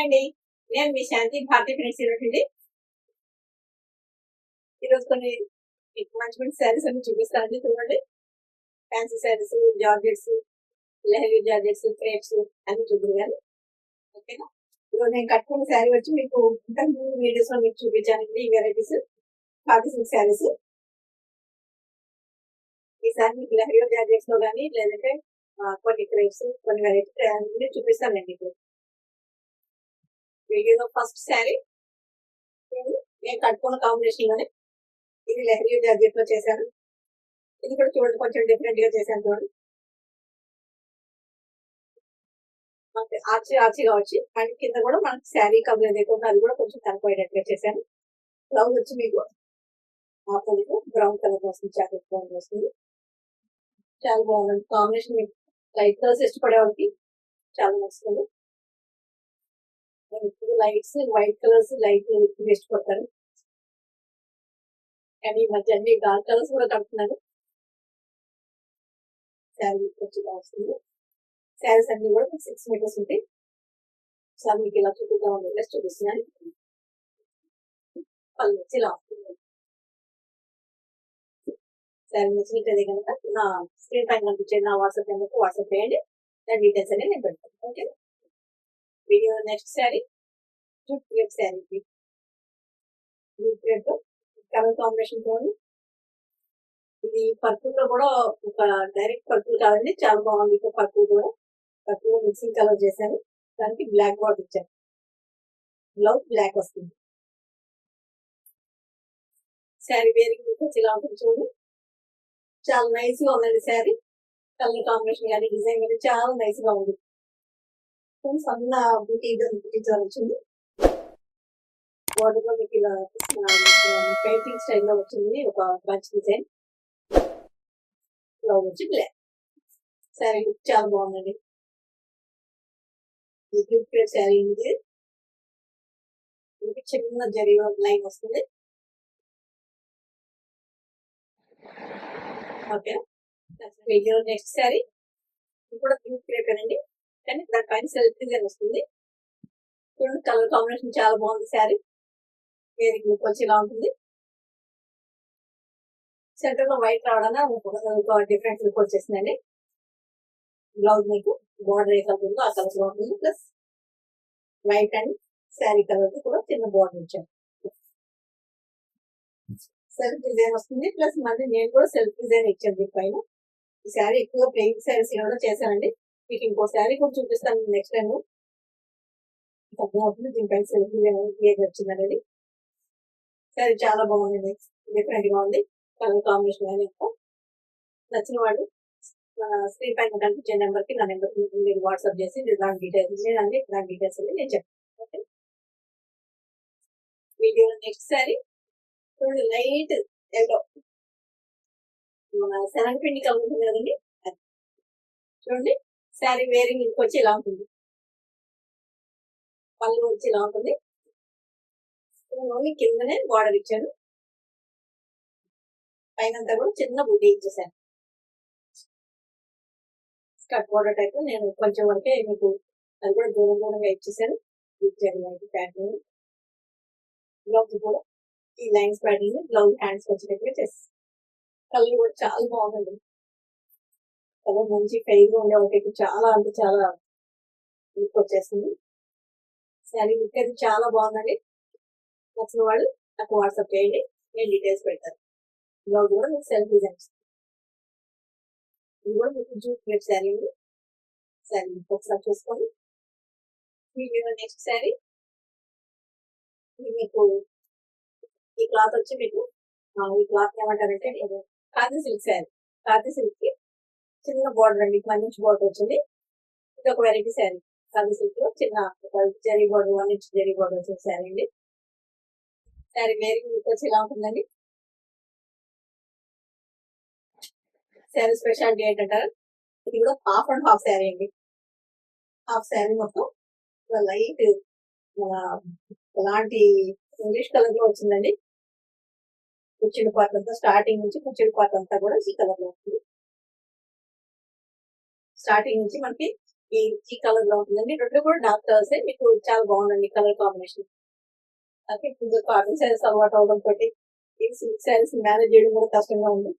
Hi అండి, నేను మీ శాంతి భారతీయ friends అండి. ఈరోజు కొన్ని మంచి మంచి శారీస్ అన్ని చూపిస్తానండి. చూడండి, ఫ్యాన్సీ శారీస్, జార్జెట్స్, లెహరీ జార్జెట్స్, క్రేప్స్ అన్ని చూద్దరు కానీ ఓకేనా. ఈరోజు నేను కట్టుకున్న శారీ వచ్చి మీకు ఇంతకు వీడియోస్ లో మీకు చూపించానండి. ఈ వెరైటీస్ పార్టీ సిల్క్ శారీస్. ఈసారి మీకు లెహరీ జార్జెట్స్ లో కానీ లేదంటే కొన్ని క్రేప్స్, కొన్ని వెరైటీ అన్ని చూపిస్తానండి మీకు. వీడియోలో ఫస్ట్ శారీ నేను కట్టుకున్న కాంబినేషన్ లోనే ఇది లెహరీ జార్జెట్ లో చేశాను. ఇది కూడా చూడండి, కొంచెం డిఫరెంట్ గా చేశాను. చూడండి, మనకి ఆర్చిగా వచ్చి అండ్ కింద కూడా మనకి శారీ కవర్ లేకుండా అది కూడా కొంచెం కనపడేటట్టుగా చేశాను. బ్లౌజ్ వచ్చి మీకు ఆపోజిట్ బ్రౌన్ కలర్ వస్తుంది, చాక్లెట్ బ్రౌన్ వస్తుంది. చాలా బాగుంది కాంబినేషన్. మీకు లైట్ కలర్స్ ఇష్టపడే వాళ్ళకి చాలా నచ్చుతుంది. ఇప్పుడు లైట్స్ వైట్ కలర్స్ లైట్ ఎక్కువ ఇష్టపడతారు, కానీ ఈ మధ్య అన్ని డార్క్ కలర్స్ కూడా కడుతున్నాను. శారీ వచ్చి వస్తుంది. శారీస్ అన్ని కూడా 6 మీటర్స్ ఉంటాయి. సార్ మీకు ఇలా చూపిద్దామని జస్ట్ చూపిస్తున్నాను. పళ్ళు వచ్చి ఇలా వస్తుంది. శారీ నచ్చినట్లయితే కనుక నా స్క్రీన్ పైన కనిపించేది నా వాట్సాప్ నెంబర్కి వాట్సాప్ చేయండి. దాని డీటెయిల్స్ అనేది నేను పెడతాను. Okay, video next sari jute crepe శారీకి జూట్ క్రేప్ కలర్ కాంబినేషన్ చూడండి. ఇది పర్పుల్ లో కూడా ఒక డైరెక్ట్ పర్పుల్ కాదండి, చాలా బాగుంది. ఇంకా పర్పుల్ కూడా పర్పుల్ మిక్సింగ్ కలర్ చేశాను. దానికి బ్లాక్ బార్డర్ ఇచ్చాను. బ్లౌజ్ బ్లాక్ వస్తుంది. శారీ వేరింగ్ వచ్చి ఇలా ఉంటుంది చూడండి. చాలా నైస్ గా ఉందండి శారీ. కలర్ కాంబినేషన్ కానీ డిజైన్ కానీ చాలా నైస్ గా ఉంది. సన్న బుటీ వచ్చింది. బార్డర్ లో మీకు ఇలా పెయింటింగ్ స్టైల్లో వచ్చింది ఒక బంచ్ డిజైన్. బ్లౌజ్ వచ్చి బ్లాక్. శారీ లుక్ చాలా బాగుందండి. శారీ ఇది చిన్న జరీ లైన్ వస్తుంది. ఓకే, వీడియో నెక్స్ట్ శారీ కూడా పింక్ క్రేప్ అండి, కానీ దానిపైన సెల్ఫ్ డిజైన్ వస్తుంది. చూడండి, కలర్ కాంబినేషన్ చాలా బాగుంది. శారీ వేరింగ్ లుక్ వచ్చి ఇలా ఉంటుంది. సెంటర్ లో వైట్ రావడానికి ఒక డిఫరెంట్ లుక్ వచ్చేసిందండి. బ్లౌజ్ మీకు బార్డర్ ఏ కలర్ ఉందో ఆ కలర్ లో ఉంటుంది. Plus white and sari colour కూడా చిన్న బార్డర్ ఇచ్చాను. సెల్ఫ్ డిజైన్ వస్తుంది. ప్లస్ మళ్ళీ నేను కూడా సెల్ఫ్ డిజైన్ ఇచ్చాను దీనిపైన. ఈ శారీ ఎక్కువ ప్లెయిన్ శారీస్ కూడా చేశానండి. మీకు ఇంకో శారీ కూడా చూపిస్తాను నెక్స్ట్ టైం. దీనిపైన సెల్ఫ్ డిజైన్ క్లియర్ వచ్చిందండి. శారీ చాలా బాగుంది, డిఫరెంట్ గా ఉంది. కలర్ కాంబినేషన్ కానీ నచ్చిన వాళ్ళు మన స్క్రీన్ పైన కనిపించే నెంబర్ కి నా నెంబర్ మీరు వాట్సాప్ చేసి దాని డీటెయిల్స్ అని నేను చెప్తాను. ఓకే, వీడియో నెక్స్ట్ శారీ చూడండి, లైట్ ఎల్లో మన శనగపిండి కలర్ ఉంటుంది కదండి. చూడండి, శారీ వేరింగ్ వచ్చి ఇలా ఉంటుంది. పళ్ళు వచ్చి ఇలా ఉంటుంది. ఓన్లీ కిందనే బార్డర్ ఇచ్చాను, పైన కూడా చిన్న బుడ్డి ఇచ్చేసాను. స్కర్ట్ బార్డర్ టైప్ నేను కొంచెం వరకే మీకు అది కూడా దూరంగా ఇచ్చేసాను. ప్యాంట్ బ్లౌజ్ కూడా ఈ లైన్స్ ప్యాటర్న్ బ్లౌజ్ హ్యాండ్స్ వచ్చేటట్టుగా చేస్తాను. కలర్ కూడా చాలా బాగుందండి. కలర్ మంచి ఫెయిర్ ఉండే ఒకటి చాలా అంటే చాలా లుక్ వచ్చేస్తుంది. శారీ లుక్ అయితే చాలా బాగుందండి. నచ్చిన వాళ్ళు నాకు వాట్సాప్ చేయండి, నేను డీటెయిల్స్ పెడతాను. బ్లౌజ్ కూడా మీకు సెల్ఫ్ డిజైన్ ఇది కూడా మీకు జూట్ క్రేప్ శారీ ఉంది. శారీ ఒకసారి చూసుకోండి. వీడియో నెక్స్ట్ శారీ మీకు ఈ క్లాత్ వచ్చి మీకు ఈ క్లాత్ ఏమంటారంటే ఖాదీ సిల్క్ శారీ. ఖాదీ సిల్క్ కి చిన్న బార్డర్ అండి, 1 ఇంచ్ బార్డర్ వచ్చింది. ఇది ఒక వెరైటీ శారీ. ఖాదీ సిల్క్ లో చిన్న zari border 1 inch zari border వచ్చిన శారీ అండి. శారీ వేరింగ్ లుక్ వచ్చి ఇలా ఉంటుందండి. శారీ స్పెషాలిటీ ఏంటంటారు, ఇది కూడా హాఫ్ అండ్ హాఫ్ శారీ అండి. హాఫ్ శారీ మొత్తం లైట్ ఎలాంటి ఇంగ్లీష్ కలర్ లో వచ్చిందండి. కుర్చీల పార్ట్ అంతా స్టార్టింగ్ నుంచి కుర్చీల పార్ట్ అంతా కూడా ఈ కలర్ లో ఉంటుంది. స్టార్టింగ్ నుంచి మనకి ఈ కలర్ లో ఉంటుందండి. రెండు కూడా డార్క్ కలర్స్ మీకు చాలా బాగుందండి కలర్ కాంబినేషన్. ఓకే, ఇప్పుడు కాటన్ శారీస్ అలవాటు అవడం తోటి ఈ సిల్క్ శారీస్ మేనేజ్ చేయడం కూడా కష్టంగా ఉంది.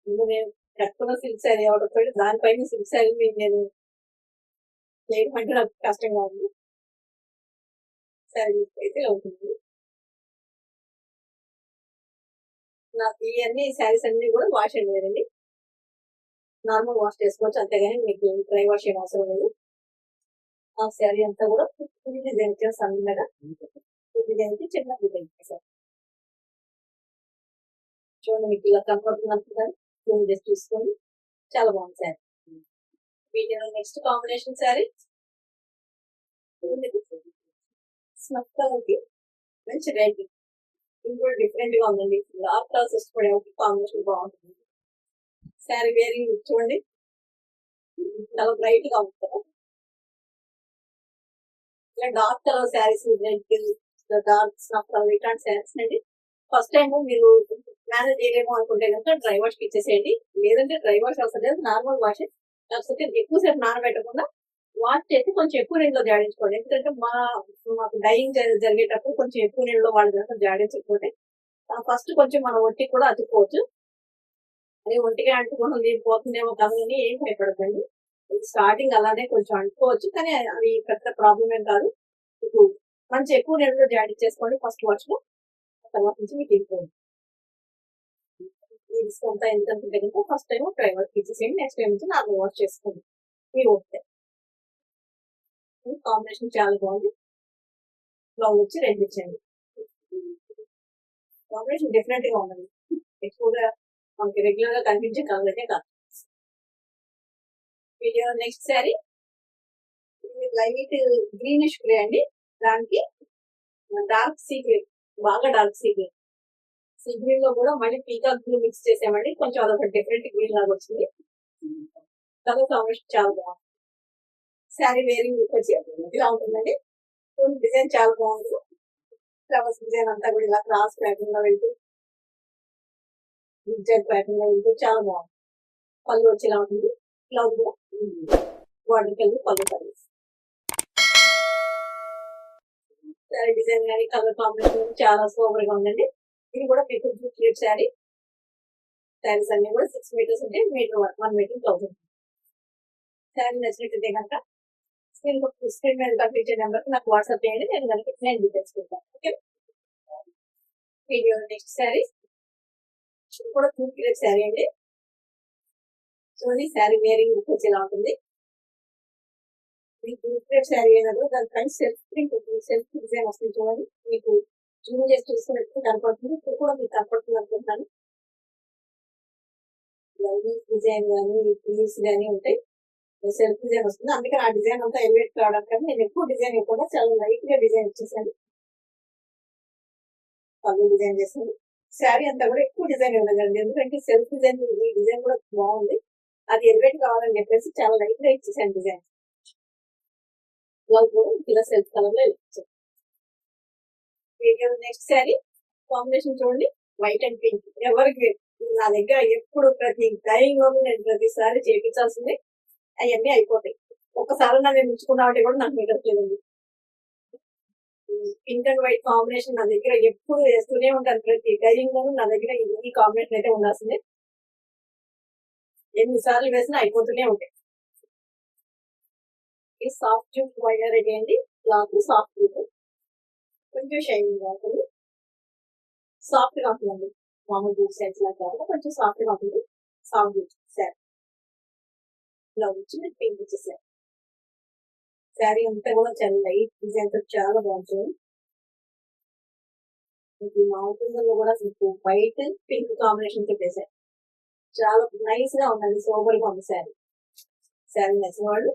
ఇప్పుడు నేను కట్టుకున్న సిల్క్ శారీ అవడం తోటి దానిపైన సిల్క్ శారీ నేను చేయడం అంటే నాకు కష్టంగా ఉంది. శారీ అయితే అవుతుంది. నాకు ఇవన్నీ శారీస్ అన్ని కూడా వాష్ అండ్ వేర్ అండి. నార్మల్ వాష్ చేసుకోవచ్చు, అంతేగాని మీకు డ్రై వాష్ ఏం అవసరం లేదు. ఆ శారీ అంతా కూడా ఫుల్ డిజైన్ ఇచ్చారు సన్నగా. ఫుల్ డిజైన్ కి చిన్న డిజైన్ ఇచ్చేసారు. చూడండి మీకు ఇలా కనపడుతుంది అనుకుంటారు, జూమ్ చేసి చూసుకోండి. చాలా బాగుంది శారీ. వీటిలో next combination sari snuff colour కి మంచి రెడ్. ఇది కూడా డిఫరెంట్ గా ఉందండి. డార్క్ కలర్స్ ఇష్టపడే కాంబినేషన్ బాగుంటుంది. శారీ వేరింగ్ చూడండి, చాలా బ్రైట్ గా ఉంది కదా. ఇలా dark colour saris, red, dark snuff colour ఇట్లాంటి శారీస్ అండి ఫస్ట్ టైం మీరు మేనేజ్ చేయలేమో అనుకుంటే కనుక డ్రై వాష్ కి ఇచ్చేసేయండి. లేదంటే డ్రై వాష్ అవసరం లేదు, నార్మల్ వాష్. కాకపోతే ఎక్కువసేపు నానబెట్టకుండా వాష్ చేసి కొంచెం ఎక్కువ నీళ్ళలో జాడించుకోండి. ఎందుకంటే మాకు డైయింగ్ జరిగేటప్పుడు కొంచెం ఎక్కువ నీళ్ళలో వాళ్ళు కనుక జాడించకపోతే ఫస్ట్ కొంచెం మన ఒంటికి కూడా అతుక్కోవచ్చు. అది ఒంటిగా అంటుకోవడం నీరు పోతుందేమో కదని ఏం భయపడకండి. స్టార్టింగ్ అలానే కొంచెం అంటుకోవచ్చు, కానీ అది పెద్ద ప్రాబ్లం ఏం కాదు. ఇప్పుడు మంచి ఎక్కువ నీళ్ళలో జాడించేసుకోండి ఫస్ట్ వాష్ లో. తర్వాత నుంచి మీకు వెళ్ళిపోయింది. ఈ రిస్క్ అంతా ఎందుకంటే కనుక ఫస్ట్ టైం డ్రై వాష్ ఇచ్చేసేయండి. నెక్స్ట్ టైం నుంచి నార్మల్ వాష్ చేసుకోండి. మీరు ఓకే. కాంబినేషన్ చాలా బాగుంది. బ్లౌజ్ వచ్చి రెడ్ ఇచ్చేయండి. కాంబినేషన్ డిఫరెంట్ గా ఉందండి. ఎక్కువగా మనకి రెగ్యులర్ గా కనిపించే కలర్ అయితే కాదు. Video next sari light greenish grey అండి. దానికి డార్క్ సీ గ్రీన్, బాగా dark sea green. Sea green లో కూడా మళ్ళీ పీకాక్ బ్లూ మిక్స్ చేసామండి. కొంచెం అదొక డిఫరెంట్ గ్రీన్ లాగా వచ్చింది. కలర్ కాంబినేషన్ చాలా బాగుంది. శారీ వేరింగ్ వచ్చి ఇలా ఉంటుందండి. డిజైన్ చాలా బాగుంది. ఫ్లవర్స్ డిజైన్ అంతా కూడా ఇలా క్రాస్ ప్యాటర్న్ లో వెళ్తూ, జిగ్ ప్యాటర్న్ లో వెళ్తూ చాలా బాగుంది. పళ్ళు వచ్చి ఇలా ఉంటుంది. బ్లౌజ్ కూడా బార్డర్ కలర్ పళ్ళు కలర్. శారీ డిజైన్ కానీ కలర్ కాంబినేషన్ చాలా సూపర్ గా ఉందండి. ఇది కూడా మీకు క్లియర్ శారీ. శారీస్ అన్ని కూడా 6 మీటర్స్ ఉంటే మీటర్ 1 మీటర్ బ్లౌజ్ ఉంటుంది. శారీ నచ్చినట్టుంటే కనుక స్క్రీన్ మీద పంపించే నెంబర్కి నాకు వాట్సాప్ చేయండి. నేను డీటెయిల్స్ పెడతాను. ఓకే. వీడియో నెక్స్ట్ శారీ కూడా క్లియర్ శారీ అండి. చూడండి శారీ వేరింగ్ వచ్చి ఎలా ఉంటుంది. మీకు శారీ అయినప్పుడు దాని పైన సెల్ఫ్ ప్రింట్ ఉంటుంది, సెల్ఫ్ డిజైన్ వస్తుంది. చూడండి మీకు జూమ్ చేసి చూసుకున్నట్టు కనపడుతుంది. ఇప్పుడు కూడా మీకు కనపడుతుంది అనుకుంటున్నాను. డిజైన్ కానీ ప్లీస్ కానీ ఉంటాయి. సెల్ఫ్ డిజైన్ వస్తుంది. అందుకని ఆ డిజైన్ అంతా ఎలివేట్ కావడానికి నేను ఎక్కువ డిజైన్ ఇవ్వకుండా చాలా లైట్ గా డిజైన్ ఇచ్చేసాను. పళ్ళు డిజైన్ చేసాను. శారీ అంతా కూడా ఎక్కువ డిజైన్ ఇవ్వలేదండి, ఎందుకంటే సెల్ఫ్ డిజైన్ ఈ డిజైన్ కూడా బాగుంది. అది ఎలివేట్ కావాలని చెప్పేసి చాలా లైట్ గా ఇచ్చేసాను డిజైన్. బ్లౌజ్ కూడా ఇలా సెల్ఫ్ కలర్ లో ఇచ్చాను. నెక్స్ట్ శారీ కాంబినేషన్ చూడండి, వైట్ అండ్ పింక్. ఎవరికి నా దగ్గర ఎప్పుడు ప్రతి డైయింగ్ నేను ప్రతిసారి చేయించాల్సింది. అవన్నీ అయిపోతాయి. ఒక్కసారి నేను ఉంచుకున్నామంటే కూడా నాకు మిగట్లేదండి. పింక్ అండ్ వైట్ కాంబినేషన్ నా దగ్గర ఎప్పుడు వేస్తూనే ఉంటాను. ప్రతి డైయింగ్ లోనూ నా దగ్గర ఈ కాంబినేషన్ అయితే ఉండాల్సిందే. ఎన్నిసార్లు వేసినా అయిపోతూనే ఉంటాయి. ఈ సాఫ్ట్ జూట్ వైర్ రెడీ అండి. క్లాత్ సాఫ్ట్ జూట్, కొంచెం షైనింగ్ గా ఉంటుంది, సాఫ్ట్ గా ఉంటుందండి. మామూలు జూట్ శారీస్ లాగా కాకుండా కొంచెం సాఫ్ట్ గా ఉంటుంది. Soft jute sari. బ్లౌజ్ వచ్చి మీకు పింక్ ఇచ్చేసారు. శారీ అంతా కూడా చాలా లైట్ డిజైన్ తో చాలా బాగుంటుంది. మీకు మామూలుగా కూడా మీకు వైట్ పింక్ కాంబినేషన్ తో వేసారు. చాలా నైస్ గా ఉందండి, సూపర్ గా ఉంది శారీ. శారీ నచ్చిన వాళ్ళు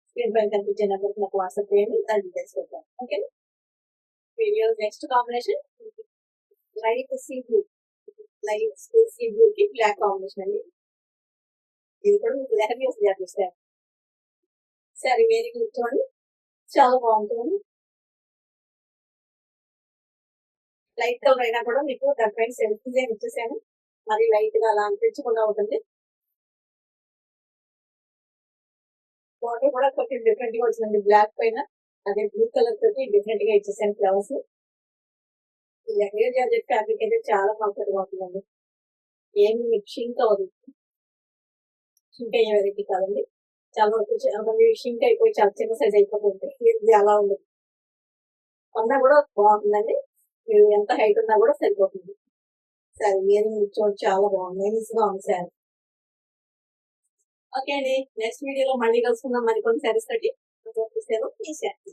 స్క్రీన్ పైన కనిపించే నెంబర్కి నాకు వాట్సాప్ చేయండి, దాని డీటెయిల్స్ పెడతాను. Okay. Video next combination light sea blue, light sea blue కి బ్లాక్ కాంబినేషన్ అండి. ఇది కూడా మీకు లెహరియా చేస్తారు. శారీ వేరే చూడండి చాలా బాగుంటుంది. లైట్ కలర్ అయినా కూడా మీకు దానిపైన సెల్ఫ్ డిజైన్ ఇచ్చేసాను. మరి లైట్ గా అలా అనిపించకుండా ఉంటుంది. బార్డర్ కూడా కొంచెం డిఫరెంట్ గా వచ్చిందండి, బ్లాక్ పైన అదే బ్లూ కలర్ తోటి డిఫరెంట్ గా ఇచ్చేసాను ఫ్లవర్స్. ఈ లెహరియా జార్జెట్ ఫ్యాబ్రిక్ అయితే చాలా కంఫర్ట్ గా ఉంటుందండి, ఏమి మీకు షింక్ అవ్వదు, షింక్ అయ్యే వెరైటీ కాదండి. చాలా వరకు మళ్ళీ షింక్ అయిపోయి చాలా చిన్న సైజ్ అయిపోతుంటాయి, ఇది అలా ఉండదు. అన్నా కూడా బాగుంటుందండి, మీరు ఎంత హైట్ ఉన్నా కూడా సరిపోతుంది. సరే ఇయరింగ్ చూడండి చాలా బాగుంది, నైస్ గా ఉంది సార్. ఓకే అండి, నెక్స్ట్ వీడియోలో మళ్ళీ కలుసుకుందాం మరికొన్ని సారీస్ తోటి. ఈ శారీ